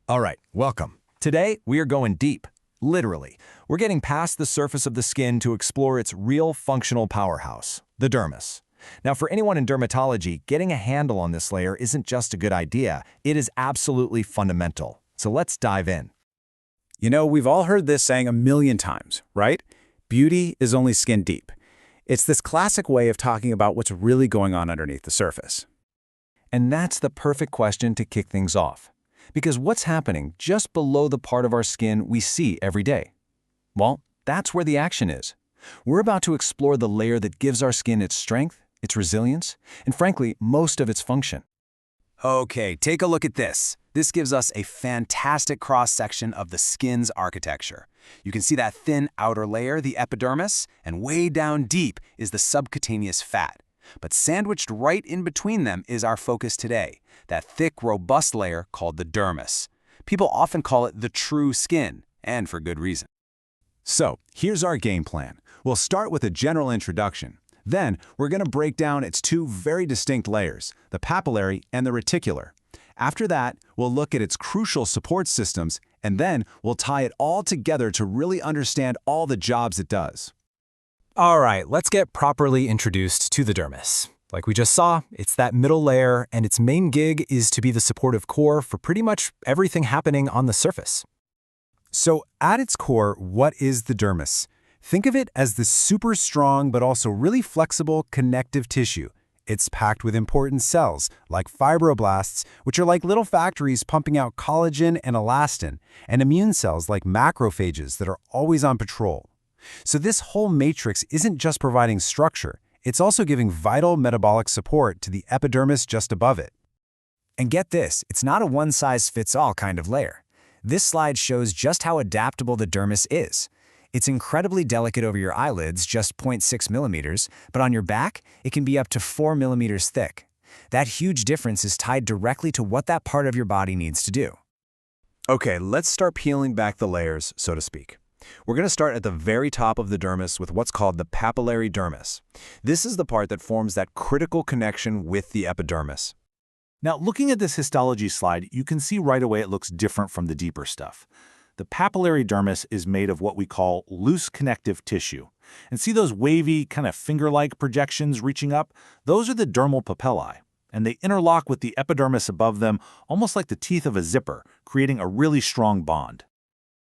All right, welcome. Today, we are going deep. Literally, we're getting past the surface of the skin to explore its real functional powerhouse, the dermis. Now, for anyone in dermatology, getting a handle on this layer isn't just a good idea, it is absolutely fundamental. So let's dive in. You know, we've all heard this saying a million times, right? Beauty is only skin deep. It's this classic way of talking about what's really going on underneath the surface. And that's the perfect question to kick things off. Because what's happening just below the part of our skin we see every day? Well, that's where the action is. We're about to explore the layer that gives our skin its strength, its resilience, and frankly, most of its function. Okay, take a look at this. This gives us a fantastic cross-section of the skin's architecture. You can see that thin outer layer, the epidermis, and way down deep is the subcutaneous fat. But sandwiched right in between them is our focus today, that thick, robust layer called the dermis. People often call it the true skin, and for good reason. So, here's our game plan. We'll start with a general introduction. Then, we're going to break down its two very distinct layers, the papillary and the reticular. After that, we'll look at its crucial support systems, and then we'll tie it all together to really understand all the jobs it does. All right, let's get properly introduced to the dermis. Like we just saw, it's that middle layer, and its main gig is to be the supportive core for pretty much everything happening on the surface. So, at its core, what is the dermis? Think of it as the super strong but also really flexible connective tissue. It's packed with important cells, like fibroblasts, which are like little factories pumping out collagen and elastin, and immune cells like macrophages that are always on patrol. So this whole matrix isn't just providing structure, it's also giving vital metabolic support to the epidermis just above it. And get this, it's not a one-size-fits-all kind of layer. This slide shows just how adaptable the dermis is. It's incredibly delicate over your eyelids, just 0.6 millimeters, but on your back, it can be up to 4 millimeters thick. That huge difference is tied directly to what that part of your body needs to do. Okay, let's start peeling back the layers, so to speak. We're going to start at the very top of the dermis with what's called the papillary dermis. This is the part that forms that critical connection with the epidermis. Now, looking at this histology slide, you can see right away it looks different from the deeper stuff. The papillary dermis is made of what we call loose connective tissue. And see those wavy, kind of finger-like projections reaching up? Those are the dermal papillae, and they interlock with the epidermis above them almost like the teeth of a zipper, creating a really strong bond.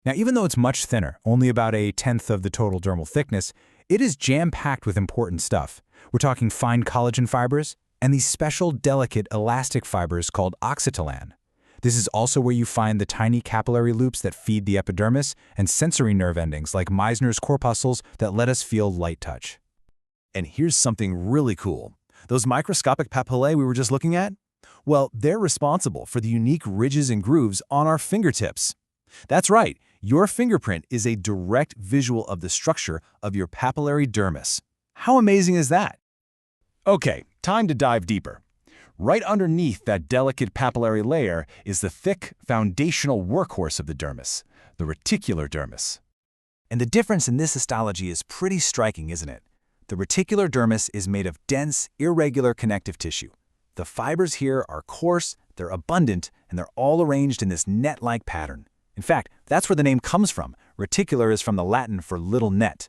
Now, even though it's much thinner, only about 1/10 of the total dermal thickness, it is jam-packed with important stuff. We're talking fine collagen fibers and these special, delicate, elastic fibers called oxytocin. This is also where you find the tiny capillary loops that feed the epidermis and sensory nerve endings like Meissner's corpuscles that let us feel light touch. And here's something really cool. Those microscopic papillae we were just looking at? Well, they're responsible for the unique ridges and grooves on our fingertips. That's right, your fingerprint is a direct visual of the structure of your papillary dermis. How amazing is that? Okay, time to dive deeper. Right underneath that delicate papillary layer is the thick, foundational workhorse of the dermis, the reticular dermis. And the difference in this histology is pretty striking, isn't it? The reticular dermis is made of dense, irregular connective tissue. The fibers here are coarse, they're abundant, and they're all arranged in this net-like pattern. In fact, that's where the name comes from. Reticular is from the Latin for little net.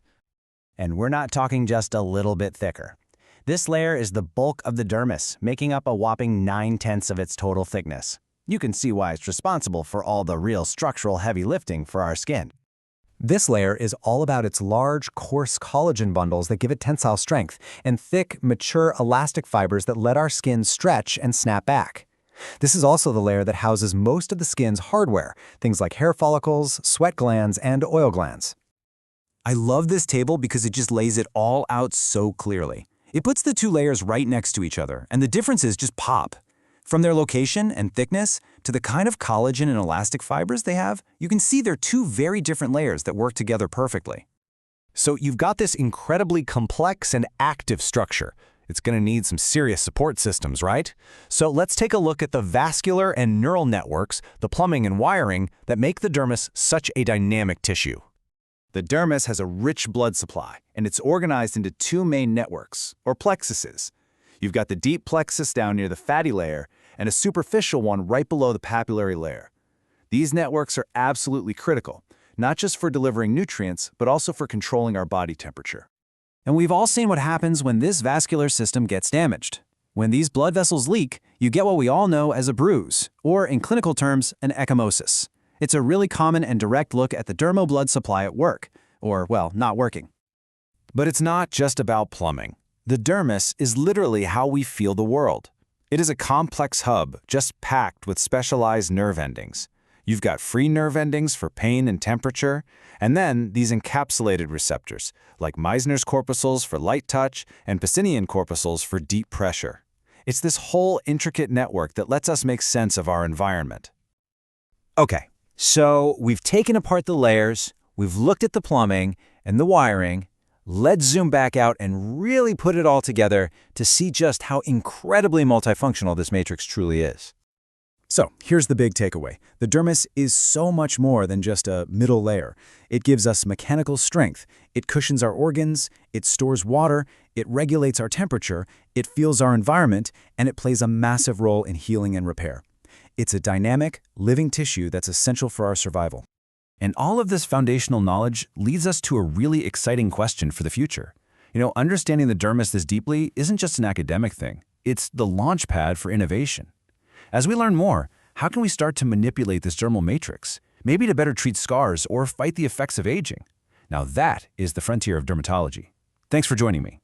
And we're not talking just a little bit thicker. This layer is the bulk of the dermis, making up a whopping 9/10 of its total thickness. You can see why it's responsible for all the real structural heavy lifting for our skin. This layer is all about its large, coarse collagen bundles that give it tensile strength, and thick, mature, elastic fibers that let our skin stretch and snap back. This is also the layer that houses most of the skin's hardware, things like hair follicles, sweat glands, and oil glands. I love this table because it just lays it all out so clearly. It puts the two layers right next to each other, and the differences just pop. From their location and thickness to the kind of collagen and elastic fibers they have, you can see they're two very different layers that work together perfectly. So you've got this incredibly complex and active structure. It's going to need some serious support systems, right? So let's take a look at the vascular and neural networks, the plumbing and wiring that make the dermis such a dynamic tissue. The dermis has a rich blood supply, and it's organized into two main networks, or plexuses. You've got the deep plexus down near the fatty layer, and a superficial one right below the papillary layer. These networks are absolutely critical, not just for delivering nutrients, but also for controlling our body temperature. And we've all seen what happens when this vascular system gets damaged. When these blood vessels leak, you get what we all know as a bruise, or in clinical terms, an ecchymosis. It's a really common and direct look at the dermal blood supply at work, or, well, not working. But it's not just about plumbing. The dermis is literally how we feel the world. It is a complex hub just packed with specialized nerve endings. You've got free nerve endings for pain and temperature, and then these encapsulated receptors, like Meissner's corpuscles for light touch and Pacinian corpuscles for deep pressure. It's this whole intricate network that lets us make sense of our environment. Okay, so we've taken apart the layers, we've looked at the plumbing and the wiring. Let's zoom back out and really put it all together to see just how incredibly multifunctional this matrix truly is. So here's the big takeaway. The dermis is so much more than just a middle layer. It gives us mechanical strength. It cushions our organs, it stores water, it regulates our temperature, it feels our environment, and it plays a massive role in healing and repair. It's a dynamic, living tissue that's essential for our survival. And all of this foundational knowledge leads us to a really exciting question for the future. Understanding the dermis this deeply isn't just an academic thing. It's the launch pad for innovation. As we learn more, how can we start to manipulate this dermal matrix, maybe to better treat scars or fight the effects of aging? Now that is the frontier of dermatology. Thanks for joining me.